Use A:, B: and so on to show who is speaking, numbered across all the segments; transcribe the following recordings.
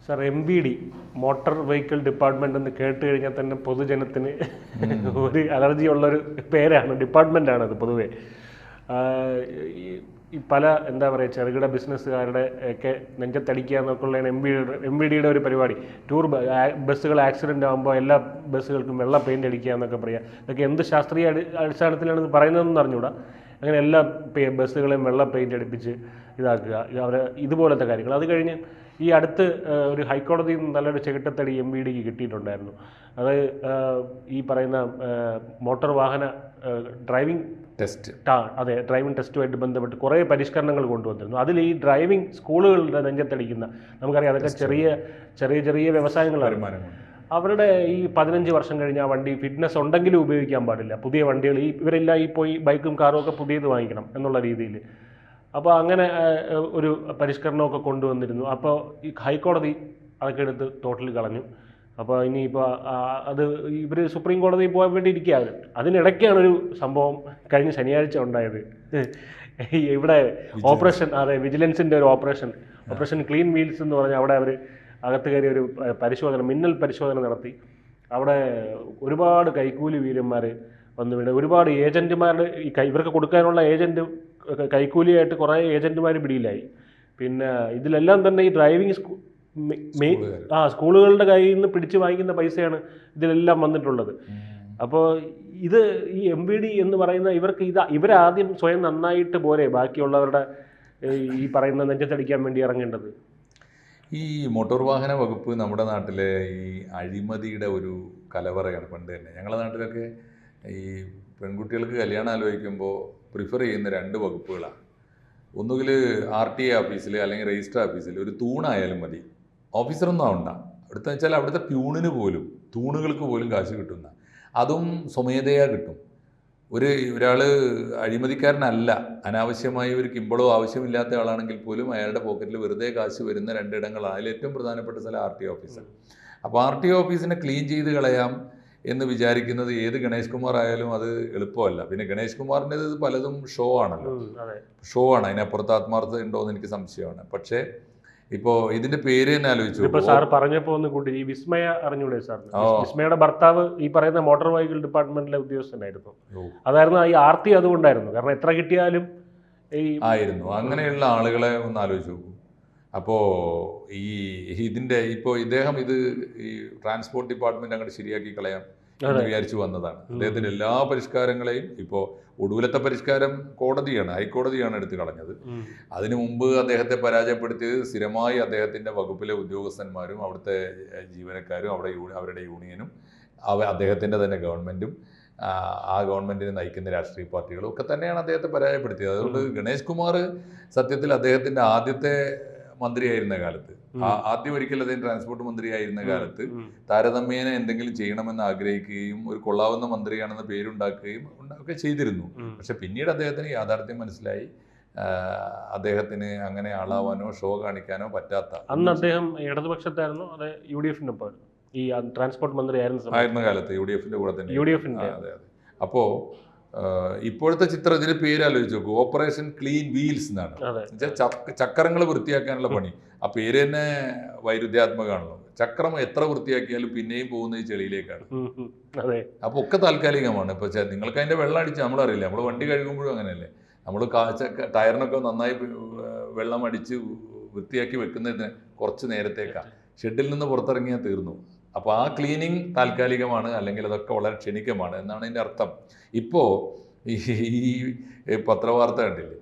A: Sir MVD motor vehicle department എന്ന് കേട്ട് കഴിഞ്ഞാൽ തന്നെ പൊതുജനത്തിന് ഒരു അലർജി ഉള്ളൊരു പേരാണ്, ഡിപ്പാർട്ട്മെൻറ്റാണ് അത് പൊതുവേ. ഈ പല എന്താ പറയുക ചെറുകിട ബിസിനസ്സുകാരുടെ ഒക്കെ നെഞ്ചത്തടിക്കുക എന്നൊക്കെയുള്ളതാണ് MVDയുടെ ഒരു പരിപാടി. ബസ്സുകൾ ആക്സിഡൻ്റ് ആകുമ്പോൾ എല്ലാ ബസ്സുകൾക്കും വെള്ള പെയിൻ്റ് അടിക്കുക എന്നൊക്കെ പറയുക. ഇതൊക്കെ എന്ത് ശാസ്ത്രീയ അടിസ്ഥാനത്തിലാണ് ഇത് പറയുന്നതെന്ന് അറിഞ്ഞുകൂടാ. അങ്ങനെ എല്ലാ ബസ്സുകളെയും വെള്ള പെയിൻ്റ് അടിപ്പിച്ച് ഇതാക്കുക, ഇതുപോലത്തെ കാര്യങ്ങൾ. അത് കഴിഞ്ഞ് ഈ അടുത്ത് ഒരു ഹൈക്കോടതിയിൽ നിന്ന് നല്ലൊരു ചെകിട്ടത്തടി MVDക്ക് കിട്ടിയിട്ടുണ്ടായിരുന്നു. അത് ഈ പറയുന്ന മോട്ടോർ വാഹന ഡ്രൈവിംഗ് ടെസ്റ്റ്, അതെ, ഡ്രൈവിംഗ് ടെസ്റ്റുമായിട്ട് ബന്ധപ്പെട്ട് കുറേ പരിഷ്കരണങ്ങൾ കൊണ്ടുവന്നിരുന്നു. അതിൽ ഈ ഡ്രൈവിംഗ് സ്കൂളുകളുടെ നെഞ്ചത്തടിക്കുന്ന, നമുക്കറിയാം അതൊക്കെ ചെറിയ വ്യവസായങ്ങളാണ്. അവരുടെ ഈ 15 വർഷം കഴിഞ്ഞ് ആ വണ്ടി ഫിറ്റ്നസ് ഉണ്ടെങ്കിലും ഉപയോഗിക്കാൻ പാടില്ല. പുതിയ വണ്ടികൾ ഇവരെല്ലാം ഈ പോയി ബൈക്കും കാറും ഒക്കെ പുതിയത് വാങ്ങിക്കണം എന്നുള്ള രീതിയിൽ. അപ്പോൾ അങ്ങനെ ഒരു പരിഷ്കരണമൊക്കെ കൊണ്ടുവന്നിരുന്നു. അപ്പോൾ ഈ ഹൈക്കോടതി അതൊക്കെ എടുത്ത് ടോട്ടൽ കളഞ്ഞു. അപ്പോൾ ഇനിയിപ്പോൾ അത് ഇവർ സുപ്രീം കോടതിയിൽ പോകാൻ വേണ്ടി ഇരിക്കുക. അവർ അതിനിടയ്ക്കാണൊരു സംഭവം കഴിഞ്ഞ ശനിയാഴ്ച ഉണ്ടായത്. ഇവിടെ ഓപ്പറേഷൻ, അതെ, വിജിലൻസിൻ്റെ ഒരു ഓപ്പറേഷൻ ക്ലീൻ വീൽസ് എന്ന് പറഞ്ഞാൽ അവിടെ അവർ അകത്ത് കയറി ഒരു മിന്നൽ പരിശോധന നടത്തി. അവിടെ ഒരുപാട് കൈക്കൂലി വീരന്മാർ വന്നു വീണ്, ഒരുപാട് ഏജൻറ്റുമാരുടെ ഇവർക്ക് കൊടുക്കാനുള്ള ഏജൻറ്റ് കൈക്കൂലിയായിട്ട് കുറേ ഏജൻറ്റുമാർ പിടിയിലായി. പിന്നെ ഇതിലെല്ലാം തന്നെ ഈ ഡ്രൈവിംഗ് സ്കൂളുകളുടെ കയ്യിൽ നിന്ന് പിടിച്ച് വാങ്ങിക്കുന്ന പൈസയാണ് ഇതിലെല്ലാം വന്നിട്ടുള്ളത്. അപ്പോൾ ഇത് ഈ MVD എന്ന് പറയുന്ന ഇവരാദ്യം സ്വയം നന്നായിട്ട് പോരെ ബാക്കിയുള്ളവരുടെ ഈ പറയുന്ന നെഞ്ചത്തടിക്കാൻ വേണ്ടി ഇറങ്ങേണ്ടത്?
B: ഈ മോട്ടോർ വാഹന വകുപ്പ് നമ്മുടെ നാട്ടിലെ ഈ അഴിമതിയുടെ ഒരു കലവറയാണ്. പണ്ട് തന്നെ ഞങ്ങളുടെ നാട്ടിലൊക്കെ ഈ പെൺകുട്ടികൾക്ക് കല്യാണം ആലോചിക്കുമ്പോൾ പ്രിഫർ ചെയ്യുന്ന 2 വകുപ്പുകളാണ്. ഒന്നുകിൽ RTA ഓഫീസിൽ അല്ലെങ്കിൽ രജിസ്റ്റർ ഓഫീസിൽ ഒരു തൂണായാലും മതി, ഓഫീസറൊന്നും ആവണ്ട. അവിടുത്തെ വെച്ചാൽ അവിടുത്തെ പ്യൂണിന് പോലും, തൂണുകൾക്ക് പോലും കാശ് കിട്ടുന്ന, അതും സ്വമേധയാ കിട്ടും. ഒരാൾ അഴിമതിക്കാരനല്ല, അനാവശ്യമായി ഒരു കിമ്പളോ ആവശ്യമില്ലാത്ത ആളാണെങ്കിൽ പോലും അയാളുടെ പോക്കറ്റിൽ വെറുതെ കാശ് വരുന്ന 2 ഇടങ്ങളാണ്. അതിൽ ഏറ്റവും പ്രധാനപ്പെട്ട സ്ഥലം RTA ഓഫീസാണ്. അപ്പോൾ RTA ഓഫീസിനെ ക്ലീൻ ചെയ്ത് കളയാം എന്ന് വിചാരിക്കുന്നത് ഏത് ഗണേഷ് കുമാർ ആയാലും അത് എളുപ്പമല്ല. പിന്നെ ഗണേഷ് കുമാറിൻ്റെത് പലതും ഷോ ആണല്ലോ, ഷോ ആണ്. അതിനപ്പുറത്ത് ആത്മാർത്ഥത ഉണ്ടോ എന്ന് എനിക്ക് സംശയമാണ്. പക്ഷേ ഇപ്പോൾ ഇതിന്റെ പേര് തന്നെ ആലോചിച്ചു.
A: ഇപ്പോൾ സാർ പറഞ്ഞപ്പോൾ ഒന്ന് കൂട്ടി, ഈ വിസ്മയ അറിഞ്ഞൂടെ സാർ? വിസ്മയുടെ ഭർത്താവ് ഈ പറയുന്ന മോട്ടോർ വെഹിക്കിൾ ഡിപ്പാർട്ട്മെന്റിലെ ഉദ്യോഗസ്ഥനായിരുന്നു. അതായിരുന്നു ഈ ആർത്തി, അതുകൊണ്ടായിരുന്നു. കാരണം എത്ര കിട്ടിയാലും
B: ആയിരുന്നു. അങ്ങനെയുള്ള ആളുകളെ ഒന്ന് ആലോചിച്ച് നോക്കൂ. അപ്പോൾ ഇപ്പോൾ ഇദ്ദേഹം ഈ ട്രാൻസ്പോർട്ട് ഡിപ്പാർട്ട്മെന്റ് അങ്ങോട്ട് ശരിയാക്കി കളയാം എന്ന് വിചാരിച്ചു വന്നതാണ്. അദ്ദേഹത്തിന്റെ എല്ലാ പരിഷ്കാരങ്ങളെയും, ഇപ്പോൾ ഒടുവിലത്തെ പരിഷ്കാരം ഹൈക്കോടതിയാണ് എടുത്തു കളഞ്ഞത്. അതിനു മുമ്പ് അദ്ദേഹത്തെ പരാജയപ്പെടുത്തിയത് സ്ഥിരമായി അദ്ദേഹത്തിന്റെ വകുപ്പിലെ ഉദ്യോഗസ്ഥന്മാരും അവിടുത്തെ ജീവനക്കാരും അവരുടെ യൂണിയനും അദ്ദേഹത്തിന്റെ തന്നെ ഗവൺമെന്റും ആ ഗവൺമെന്റിനെ നയിക്കുന്ന രാഷ്ട്രീയ പാർട്ടികളും ഒക്കെ തന്നെയാണ് അദ്ദേഹത്തെ പരാജയപ്പെടുത്തിയത്. അതുകൊണ്ട് ഗണേഷ് കുമാർ സത്യത്തിൽ അദ്ദേഹത്തിന്റെ ആദ്യത്തെ മന്ത്രിയായിരുന്ന കാലത്ത്, ആദ്യം ഒരിക്കൽ അദ്ദേഹം ട്രാൻസ്പോർട്ട് മന്ത്രിയായിരുന്ന കാലത്ത് താരതമ്യേന എന്തെങ്കിലും ചെയ്യണമെന്ന് ആഗ്രഹിക്കുകയും ഒരു കൊള്ളാവുന്ന മന്ത്രിയാണെന്ന് പേരുണ്ടാക്കുകയും ഒക്കെ ചെയ്തിരുന്നു. പക്ഷെ പിന്നീട് അദ്ദേഹത്തിന് യാഥാർത്ഥ്യം മനസ്സിലായി. അദ്ദേഹത്തിന് അങ്ങനെ ആളാവാനോ ഷോ കാണിക്കാനോ പറ്റാത്ത.
A: അന്ന് അദ്ദേഹം ഇടതുപക്ഷത്തായിരുന്നു, അത് UDFന്റെ ഈ ട്രാൻസ്പോർട്ട് മന്ത്രി ആയിരുന്ന കാലത്ത്
B: UDFന്റെ കൂടെ തന്നെ. അതെ. അപ്പോൾ ഇപ്പോഴത്തെ ചിത്രം, ഇതിന്റെ പേര് ആലോചിച്ച് നോക്കൂ, ഓപ്പറേഷൻ ക്ലീൻ വീൽസ് എന്നാണ്. ചക്രങ്ങൾ വൃത്തിയാക്കാനുള്ള പണി. ആ പേര് തന്നെ വൈരുദ്ധ്യാത്മകമാണല്ലോ. ചക്രം എത്ര വൃത്തിയാക്കിയാലും പിന്നെയും പോകുന്നത് ഈ ചെളിയിലേക്കാണ്. അപ്പൊ ഒക്കെ താൽക്കാലികമാണ്. ഇപ്പൊ നിങ്ങൾക്ക് അതിന്റെ വെള്ളം അടിച്ച് നമ്മളറിയില്ല. നമ്മൾ വണ്ടി കഴുകുമ്പോഴും അങ്ങനെയല്ലേ, നമ്മൾ ടയറിനൊക്കെ നന്നായി വെള്ളം അടിച്ച് വൃത്തിയാക്കി വെക്കുന്നതിന് കുറച്ച് നേരത്തേക്കാണ്. ഷെഡിൽ നിന്ന് പുറത്തിറങ്ങിയാൽ തീർന്നു. അപ്പോൾ ആ ക്ലീനിങ് താൽക്കാലികമാണ്, അല്ലെങ്കിൽ അതൊക്കെ വളരെ ക്ഷണികമാണ് എന്നാണ് അതിൻ്റെ അർത്ഥം. ഇപ്പോൾ ഈ പത്രവാർത്ത കണ്ടില്ലേ,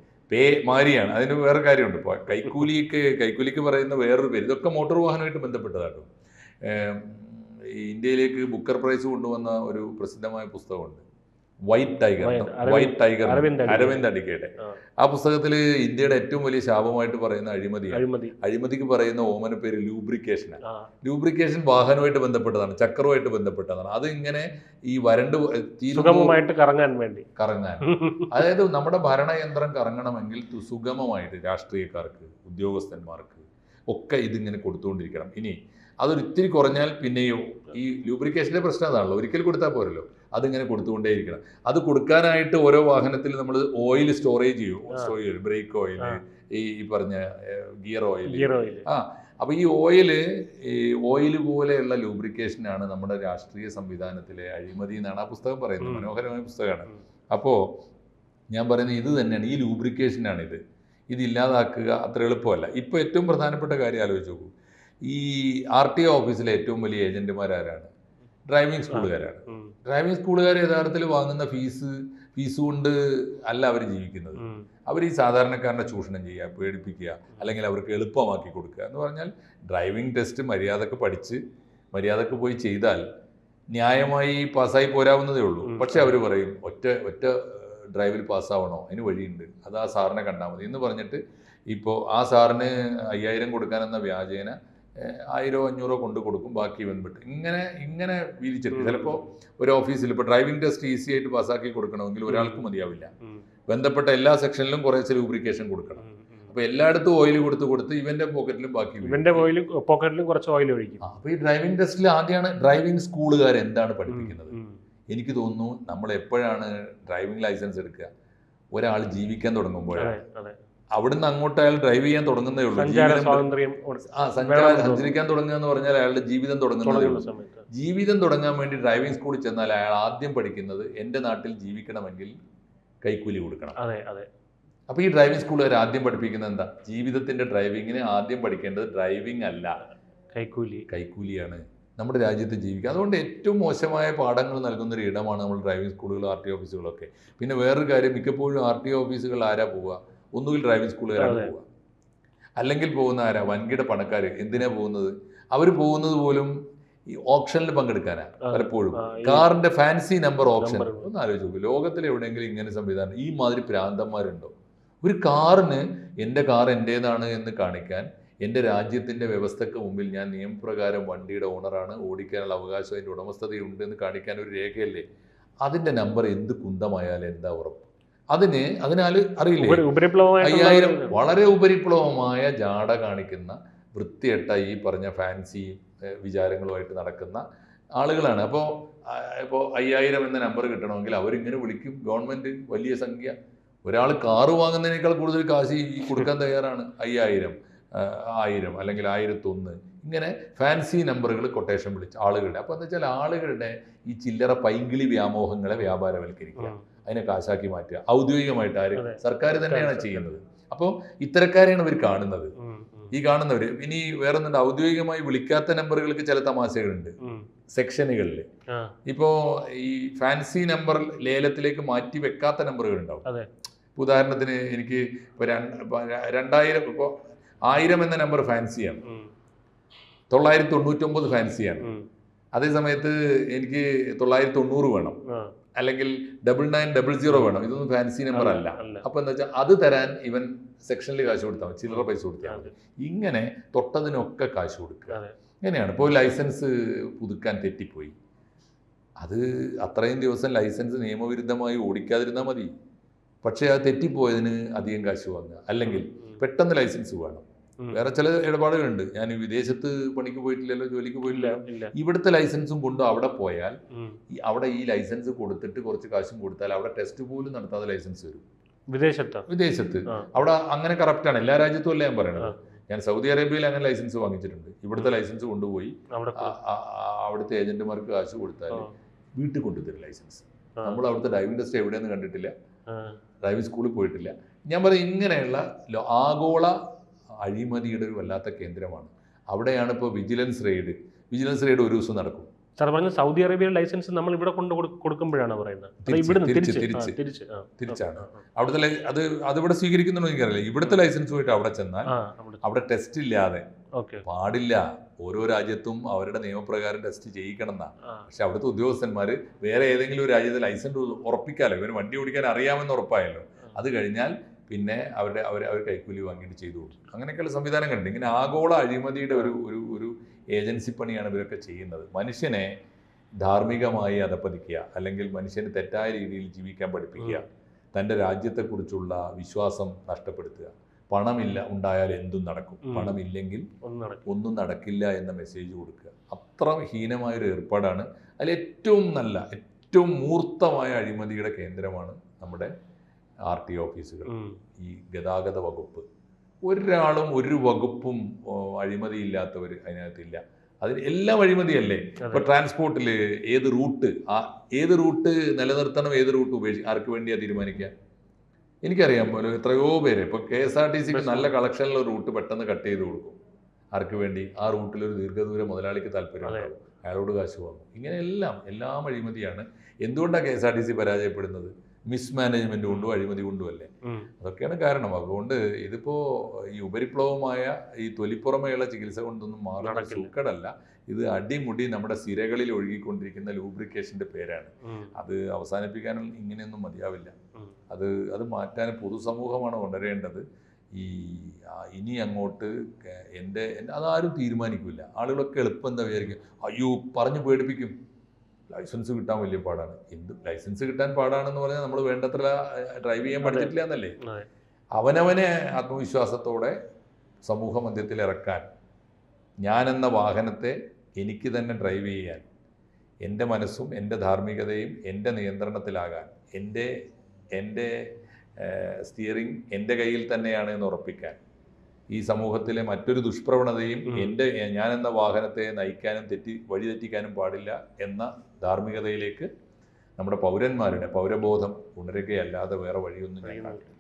B: മാരിയാണ്. അതിന് വേറെ കാര്യമുണ്ട്. ഇപ്പോൾ കൈക്കൂലിക്ക് പറയുന്ന വേറൊരു പേര്. ഇതൊക്കെ മോട്ടോർ വാഹനമായിട്ട് ബന്ധപ്പെട്ടതാട്ടോ. ഇന്ത്യയിലേക്ക് ബുക്കർ പ്രൈസ് കൊണ്ടുവന്ന ഒരു പ്രസിദ്ധമായ പുസ്തകമുണ്ട്, വൈറ്റ് ടൈഗർ, അരവിന്ദ് അടിക്കയുടെ. ആ പുസ്തകത്തിൽ ഇന്ത്യയുടെ ഏറ്റവും വലിയ ശാപമായിട്ട് പറയുന്ന അഴിമതിക്ക് പറയുന്ന ഓമന പേര് ലൂബ്രിക്കേഷനാണ്. ലൂബ്രിക്കേഷൻ വാഹനമായിട്ട് ബന്ധപ്പെട്ടതാണ്, ചക്രവുമായിട്ട് ബന്ധപ്പെട്ടതാണ്. അത് ഇങ്ങനെ ഈ
A: സുഗമമായിട്ട് കറങ്ങാൻ.
B: അതായത് നമ്മുടെ ഭരണയന്ത്രം കറങ്ങണമെങ്കിൽ സുഗമമായിട്ട് രാഷ്ട്രീയക്കാർക്ക്, ഉദ്യോഗസ്ഥന്മാർക്ക് ഒക്കെ ഇതിങ്ങനെ കൊടുത്തുകൊണ്ടിരിക്കണം. ഇനി അതൊരു ഇത്തിരി കുറഞ്ഞാൽ പിന്നെയും ഈ ലൂബ്രിക്കേഷൻ്റെ പ്രശ്നം അതാണല്ലോ, ഒരിക്കൽ കൊടുത്താൽ പോരല്ലോ, അതിങ്ങനെ കൊടുത്തുകൊണ്ടേയിരിക്കണം. അത് കൊടുക്കാനായിട്ട് ഓരോ വാഹനത്തിൽ നമ്മൾ ഓയിൽ സ്റ്റോറേജ് ചെയ്യും, ബ്രേക്ക് ഓയിൽ, ഈ പറഞ്ഞ ഗിയർ ഓയിൽ. അപ്പോൾ ഈ ഓയിൽ പോലെയുള്ള ലൂബ്രിക്കേഷനാണ് നമ്മുടെ രാഷ്ട്രീയ സംവിധാനത്തിലെ അഴിമതി എന്നാണ് ആ പുസ്തകം പറയുന്നത്. മനോഹരമായ പുസ്തകമാണ്. അപ്പോൾ ഞാൻ പറയുന്നത് ഇത് തന്നെയാണ്, ഈ ലൂബ്രിക്കേഷനാണിത്. ഇതില്ലാതാക്കുക അത്ര എളുപ്പമല്ല. ഇപ്പോൾ ഏറ്റവും പ്രധാനപ്പെട്ട കാര്യം ആലോചിച്ച് നോക്കൂ. ഈ RTO ഓഫീസിലെ ഏറ്റവും വലിയ ഏജന്റുമാരാരാണ്? ഡ്രൈവിംഗ് സ്കൂളുകാരാണ്. ഡ്രൈവിംഗ് സ്കൂളുകാർ യഥാർത്ഥത്തിൽ വാങ്ങുന്ന ഫീസ് കൊണ്ട് അല്ല അവർ ജീവിക്കുന്നത്. അവർ ഈ സാധാരണക്കാരനെ ചൂഷണം ചെയ്യുക, പേടിപ്പിക്കുക, അല്ലെങ്കിൽ അവർക്ക് എളുപ്പമാക്കി കൊടുക്കുക എന്ന് പറഞ്ഞാൽ ഡ്രൈവിംഗ് ടെസ്റ്റ് മര്യാദക്ക് പഠിച്ച് മര്യാദക്ക് പോയി ചെയ്താൽ ന്യായമായി പാസ്സായി പോരാവുന്നതേ ഉള്ളൂ. പക്ഷെ അവർ പറയും ഒറ്റ ഡ്രൈവിൽ പാസ്സാവണോ, അതിന് വഴിയുണ്ട്, അത് ആ സാറിനെ കണ്ടാൽ മതി എന്ന് പറഞ്ഞിട്ട് ഇപ്പോൾ ആ സാറിന് 5000 കൊടുക്കാനെന്ന വ്യാജേന 1000-500 കൊണ്ട് കൊടുക്കും, ബാക്കി ഇവൻ വിട്ട് ഇങ്ങനെ വീതിച്ചിട്ട് ചിലപ്പോൾ ഒരു ഓഫീസിൽ ഇപ്പോൾ ഡ്രൈവിംഗ് ടെസ്റ്റ് ഈസി ആയിട്ട് പാസ്സാക്കി കൊടുക്കണമെങ്കിൽ ഒരാൾക്ക് മതിയാവില്ല. ബന്ധപ്പെട്ട എല്ലാ സെക്ഷനിലും കുറേശ്ശെ ലൂബ്രിക്കേഷൻ കൊടുക്കണം. അപ്പോൾ എല്ലായിടത്തും ഓയിൽ കൊടുത്ത് ഇവന്റെ പോക്കറ്റിലും ബാക്കി
A: പോക്കറ്റിലും കുറച്ച് ഓയിൽ ഒഴിക്കും.
B: അപ്പോൾ ഈ ഡ്രൈവിംഗ് ടെസ്റ്റിൽ ആദ്യമാണ് ഡ്രൈവിംഗ് സ്കൂളുകാർ എന്താണ് പഠിപ്പിക്കുന്നത്. എനിക്ക് തോന്നുന്നു നമ്മൾ എപ്പോഴാണ് ഡ്രൈവിംഗ് ലൈസൻസ് എടുക്കുക? ഒരാൾ ജീവിക്കാൻ തുടങ്ങുമ്പോഴാണ്. അവിടുന്ന് അങ്ങോട്ട് അയാൾ ഡ്രൈവ് ചെയ്യാൻ തുടങ്ങുന്നേ ഉള്ളൂ. സഞ്ചരിക്കാൻ തുടങ്ങുക എന്ന് പറഞ്ഞാൽ അയാളുടെ ജീവിതം തുടങ്ങുന്നതേ ഉള്ളൂ. ജീവിതം തുടങ്ങാൻ വേണ്ടി ഡ്രൈവിംഗ് സ്കൂളിൽ ചെന്നാൽ അയാൾ ആദ്യം പഠിക്കുന്നത് എൻ്റെ നാട്ടിൽ ജീവിക്കണമെങ്കിൽ കൈക്കൂലി കൊടുക്കണം. അപ്പോൾ ഈ ഡ്രൈവിംഗ് സ്കൂളുകാർ ആദ്യം പഠിപ്പിക്കുന്നത് എന്താ? ജീവിതത്തിന്റെ ഡ്രൈവിങ്ങിന് ആദ്യം പഠിക്കേണ്ടത് ഡ്രൈവിംഗ് അല്ല, കൈക്കൂലിയാണ്. നമ്മുടെ രാജ്യത്ത് ജീവിക്കുക. അതുകൊണ്ട് ഏറ്റവും മോശമായ പാഠങ്ങൾ നൽകുന്നൊരു ഇടമാണ് നമ്മൾ ഡ്രൈവിംഗ് സ്കൂളുകൾ, RTO ഓഫീസുകളൊക്കെ. പിന്നെ വേറൊരു കാര്യം, മിക്കപ്പോഴും RTO ഓഫീസുകൾ ആരാ പോവുക? ഒന്നുകിൽ ഡ്രൈവിംഗ് സ്കൂളുകാരാണ് പോവുക, അല്ലെങ്കിൽ പോകുന്ന ആരാ? വൻകിട പണക്കാർ. എന്തിനാ പോകുന്നത്? അവർ പോകുന്നത് പോലും ഈ ഓപ്ഷനിൽ പങ്കെടുക്കാനാണ് പലപ്പോഴും. കാറിന്റെ ഫാൻസി നമ്പർ ഓപ്ഷൻ ഒന്ന് ആലോചിച്ച് നോക്കും. ലോകത്തിൽ എവിടെയെങ്കിലും ഇങ്ങനെ സംവിധാനം, ഈ മാതിരി പ്രാന്തന്മാരുണ്ടോ? ഒരു കാറിന് എൻ്റെ കാർ എൻ്റേതാണ് എന്ന് കാണിക്കാൻ, എൻ്റെ രാജ്യത്തിൻ്റെ വ്യവസ്ഥയ്ക്ക് മുമ്പിൽ ഞാൻ നിയമപ്രകാരം വണ്ടിയുടെ ഓണറാണ്, ഓടിക്കാനുള്ള അവകാശം അതിൻ്റെ ഉടമസ്ഥതയുണ്ട് എന്ന് കാണിക്കാൻ ഒരു രേഖയല്ലേ? അതിൻ്റെ നമ്പർ എന്ത് കുന്തമായാലും എന്താ ഉറപ്പ്? അതിനാൽ അറിയില്ലേ, 5000 വളരെ ഉപരിപ്ലവമായ ജാട കാണിക്കുന്ന വൃത്തിയെട്ട ഈ പറഞ്ഞ ഫാൻസി വിചാരങ്ങളുമായിട്ട് നടക്കുന്ന ആളുകളാണ്. അപ്പോൾ 5000 എന്ന നമ്പർ കിട്ടണമെങ്കിൽ അവരിങ്ങനെ വിളിക്കും. ഗവൺമെൻറ് വലിയ സംഖ്യ, ഒരാൾ കാറ് വാങ്ങുന്നതിനേക്കാൾ കൂടുതൽ കാശ് കൊടുക്കാൻ തയ്യാറാണ്. 5000, 1000 അല്ലെങ്കിൽ 1001 ഇങ്ങനെ ഫാൻസി നമ്പറുകൾ കൊട്ടേഷൻ വിളിച്ച് ആളുകളുടെ. അപ്പോൾ എന്താ വെച്ചാൽ ആളുകളുടെ ഈ ചില്ലറ പൈങ്കിളി വ്യാമോഹങ്ങളെ വ്യാപാരവൽക്കരിക്കുക, അതിനെ കാശാക്കി മാറ്റുക. ഔദ്യോഗികമായിട്ട് ആര്? സർക്കാർ തന്നെയാണ് ചെയ്യുന്നത്. അപ്പോൾ ഇത്തരക്കാരെയാണ് ഇവർ കാണുന്നത്, ഈ കാണുന്നവർ. ഇനി വേറൊന്നുണ്ട്, ഔദ്യോഗികമായി വിളിക്കാത്ത നമ്പറുകൾക്ക് ചില തമാശകളുണ്ട് സെക്ഷനുകളിൽ. ഇപ്പോൾ ഈ ഫാൻസി നമ്പർ ലേലത്തിലേക്ക് മാറ്റി വെക്കാത്ത നമ്പറുകൾ ഉണ്ടാവും. ഉദാഹരണത്തിന് എനിക്ക് ഇപ്പോൾ 2000, ഇപ്പോൾ 1000 എന്ന നമ്പർ ഫാൻസിയാണ്, 999 ഫാൻസിയാണ്. അതേ സമയത്ത് എനിക്ക് 990 വേണം, അല്ലെങ്കിൽ 9900 വേണം. ഇതൊന്നും ഫാൻസി നമ്പർ അല്ല. അപ്പൊ എന്താ വെച്ചാൽ അത് തരാൻ ഇവൻ സെക്ഷനിൽ കാശ് കൊടുത്താൽ മതി, ചില്ലറ പൈസ കൊടുത്താൽ മതി. ഇങ്ങനെ തൊട്ടതിനൊക്കെ കാശ് കൊടുക്കുക. ഇങ്ങനെയാണ്. ഇപ്പോൾ ലൈസൻസ് പുതുക്കാൻ തെറ്റിപ്പോയി, അത് അത്രയും ദിവസം ലൈസൻസ് നിയമവിരുദ്ധമായി ഓടിക്കാതിരുന്നാൽ മതി. പക്ഷേ അത് തെറ്റിപ്പോയതിന് അധികം കാശ് വാങ്ങുക, അല്ലെങ്കിൽ പെട്ടെന്ന് ലൈസൻസ് വേണം. വേറെ ചില ഇടപാടുകളുണ്ട്. ഞാൻ വിദേശത്ത് പണിക്ക് പോയിട്ടില്ലല്ലോ, ജോലിക്ക് പോയിട്ടില്ല, ഇവിടുത്തെ ലൈസൻസും കൊണ്ട് അവിടെ പോയാൽ അവിടെ ഈ ലൈസൻസ് കൊടുത്തിട്ട് കുറച്ച് കാശും കൊടുത്താൽ അവിടെ ടെസ്റ്റ് പോലും നടത്താതെ ലൈസൻസ് വരും. വിദേശത്ത് അവിടെ അങ്ങനെ കറക്റ്റാണ്. എല്ലാ രാജ്യത്തും അല്ല ഞാൻ പറയണത്. ഞാൻ സൗദി അറേബ്യയിൽ അങ്ങനെ ലൈസൻസ് വാങ്ങിച്ചിട്ടുണ്ട്. ഇവിടുത്തെ ലൈസൻസ് കൊണ്ടുപോയി അവിടുത്തെ ഏജന്റുമാർക്ക് കാശ് കൊടുത്താൽ വീട്ടിൽ കൊണ്ടുതരും ലൈസൻസ്. നമ്മൾ അവിടുത്തെ ഡ്രൈവിംഗ് ടെസ്റ്റ് എവിടെയെന്ന് കണ്ടിട്ടില്ല, ഡ്രൈവിംഗ് സ്കൂളിൽ പോയിട്ടില്ല. ഞാൻ പറയും ഇങ്ങനെയുള്ള ആഗോള അഴിമതിയുടെ ഒരു വല്ലാത്ത കേന്ദ്രമാണ്. അവിടെയാണ് ഇപ്പോൾ വിജിലൻസ് റെയ്ഡ് ഒരു ദിവസം നടക്കും.
A: സൗദി അറേബ്യയുടെ ലൈസൻസ് നമ്മൾ ഇവിടെ കൊടുക്കുമ്പോഴാണ് പറയുന്നത്
B: തിരിച്ചാണ്. അവിടുത്തെ അതിവിടെ സ്വീകരിക്കുന്നുണ്ടോ എനിക്കറിയില്ല. ഇവിടുത്തെ ലൈസൻസ് പോയിട്ട് അവിടെ ചെന്നാൽ അവിടെ ടെസ്റ്റ് ഇല്ലാതെ പാടില്ല. ഓരോ രാജ്യത്തും അവരുടെ നിയമപ്രകാരം ടെസ്റ്റ് ചെയ്യിക്കണം എന്നാ. പക്ഷെ അവിടുത്തെ ഉദ്യോഗസ്ഥന്മാർ വേറെ ഏതെങ്കിലും ഒരു രാജ്യത്തെ ലൈസൻസ് ഉറപ്പിക്കാമല്ലോ, ഇവന് വണ്ടി ഓടിക്കാൻ അറിയാമെന്ന് ഉറപ്പായല്ലോ. അത് കഴിഞ്ഞാൽ പിന്നെ അവർ കൈക്കൂലി വാങ്ങിയിട്ട് ചെയ്തു കൊടുക്കും. അങ്ങനെയൊക്കെയുള്ള സംവിധാനങ്ങളുണ്ട്. ഇങ്ങനെ ആഗോള അഴിമതിയുടെ ഒരു ഏജൻസി പണിയാണ് ഇവരൊക്കെ ചെയ്യുന്നത്. മനുഷ്യനെ ധാർമ്മികമായി അധപ്പതിക്കുക, അല്ലെങ്കിൽ മനുഷ്യന് തെറ്റായ രീതിയിൽ ജീവിക്കാൻ പഠിപ്പിക്കുക, തൻ്റെ രാജ്യത്തെക്കുറിച്ചുള്ള വിശ്വാസം നഷ്ടപ്പെടുത്തുക. പണമില്ല ഉണ്ടായാൽ എന്തും നടക്കും, പണമില്ലെങ്കിൽ ഒന്നും നടക്കില്ല എന്ന മെസ്സേജ് കൊടുക്കുക. അത്ര ഹീനമായൊരു ഏർപ്പാടാണ്. അതിൽ ഏറ്റവും മൂർത്തമായ അഴിമതിയുടെ കേന്ദ്രമാണ് നമ്മുടെ RTO ഓഫീസുകൾ, ഈ ഗതാഗത വകുപ്പ്. ഒരാളും ഒരു വകുപ്പും അഴിമതിയില്ലാത്തവർ അതിനകത്തില്ല. അതിന് എല്ലാം അഴിമതിയല്ലേ. ഇപ്പോൾ ട്രാൻസ്പോർട്ടിൽ ഏത് റൂട്ട് നിലനിർത്തണം, ഏത് റൂട്ട് ഉപേക്ഷിക്കും, ആർക്ക് വേണ്ടിയാണ് തീരുമാനിക്കുക? എനിക്കറിയാൻ പോലും എത്രയോ പേര് ഇപ്പോൾ KSRTCക്ക് നല്ല കളക്ഷനിലുള്ള റൂട്ട് പെട്ടെന്ന് കട്ട് ചെയ്ത് കൊടുക്കും. ആർക്ക് വേണ്ടി? ആ റൂട്ടിലൊരു ദീർഘദൂര മുതലാളിക്ക് താല്പര്യമുണ്ടാവും, അയാളോട് കാശ് വാങ്ങും. ഇങ്ങനെ എല്ലാം അഴിമതിയാണ്. എന്തുകൊണ്ടാണ് KSRTC പരാജയപ്പെടുന്നത്? മിസ്മാനേജ്മെന്റ് കൊണ്ടും അഴിമതി കൊണ്ടുമല്ലേ. അതൊക്കെയാണ് കാരണം. അതുകൊണ്ട് ഇതിപ്പോൾ ഈ ഉപരിപ്ലവമായ ഈ തൊലിപ്പുറമെയുള്ള ചികിത്സ കൊണ്ടൊന്നും മാറുന്ന സൂക്കടല്ല. ഇത് അടിമുടി നമ്മുടെ സിരകളിൽ ഒഴുകിക്കൊണ്ടിരിക്കുന്ന ലൂബ്രിക്കേഷന്റെ പേരാണ്. അത് അവസാനിപ്പിക്കാൻ ഇങ്ങനെയൊന്നും മതിയാവില്ല. അത് മാറ്റാൻ പൊതുസമൂഹമാണ് ഉണരേണ്ടത്. ഇനി അങ്ങോട്ട് അതാരും തീരുമാനിക്കില്ല. ആളുകളൊക്കെ എളുപ്പം എന്താ വിചാരിക്കും, അയ്യോ പറഞ്ഞു പേടിപ്പിക്കും, ലൈസൻസ് കിട്ടാൻ വലിയ പാടാണ്. ലൈസൻസ് കിട്ടാൻ പാടാണെന്ന് പറഞ്ഞാൽ നമ്മൾ വേണ്ടത്ര ഡ്രൈവ് ചെയ്യാൻ പഠിച്ചിട്ടില്ല എന്നല്ലേ. അവനവനെ ആത്മവിശ്വാസത്തോടെ സമൂഹ മധ്യത്തിൽ ഇറക്കാൻ, ഞാനെന്ന വാഹനത്തെ എനിക്ക് തന്നെ ഡ്രൈവ് ചെയ്യാൻ, എൻ്റെ മനസ്സും എൻ്റെ ധാർമ്മികതയും എൻ്റെ നിയന്ത്രണത്തിലാകാൻ, എൻ്റെ സ്റ്റിയറിംഗ് എൻ്റെ കയ്യിൽ തന്നെയാണ് എന്ന് ഉറപ്പിക്കാൻ, ഈ സമൂഹത്തിലെ മറ്റൊരു ദുഷ്പ്രവണതയും ഞാനെന്ന വാഹനത്തെ നയിക്കാനും വഴിതെറ്റിക്കാനും പാടില്ല എന്ന ധാർമ്മികതയിലേക്ക് നമ്മുടെ പൗരന്മാരുടെ പൗരബോധം ഉണരുകയല്ലാതെ വേറെ വഴിയൊന്നും ഞാൻ കാണില്ല.